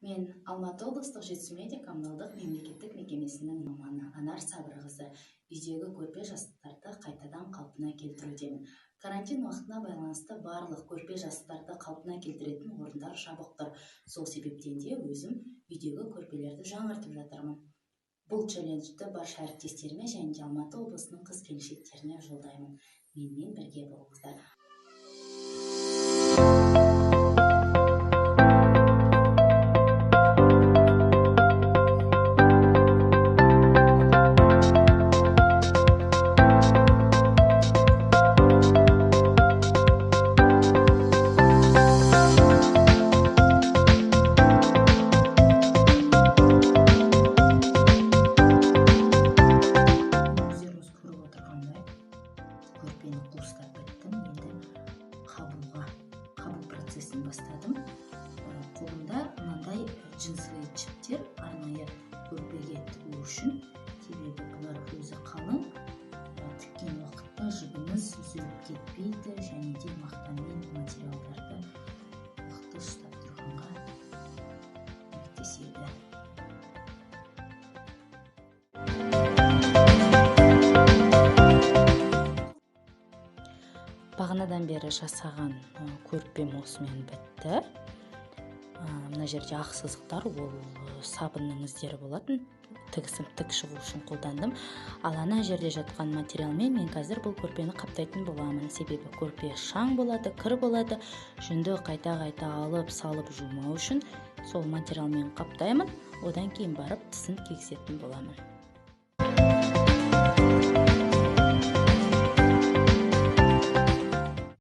Мен Алматы облыстық жетісу медиа коммуналдық мемлекеттік мекемесінің маманы Анар Сабырқызы үйдегі көрпе жастықтарды қайтадан қалпына келтірудемін. Карантин уақытына байланысты барлық көрпе жастықтарды қалпына келтіретін орындар жабық тұр. Сол себептен де өзім үйдегі көрпелерді жаңартып жатырмын. Бұл челленджді барша әріптестеріме және де Алматы облысының қыз-келіншектеріне жолдаймын. Менімен бірге болыңыздар. Көрпені қуыстап біттім. Енді қабыл процесін бастадым. Қолымда мынандай джинсовый жіптер арнайы көрпеге тігу үшін, себебі бұлар өзі қалың, тіккен уақытта жібіңіз үзіліп кетпейді және де мақтамен материалдарды мықты ұстап тұрғанға көмектеседі. Бағанадан бері жасаған көрпем осымен бітті. Мына жерде ақ сызықтар, ол сабынның іздері болатын. Тігісім тік шығу үшін қолдандым. Ал ана жерде жатқан материалмен мен қазір бұл көрпені қаптайтын боламын. Себебі көрпе шаң болады, кір болады. Жүнді қайта-қайта алып, салып жумау үшін сол материалмен қаптаймын. Одан кейін барып тісін кигізетін боламын.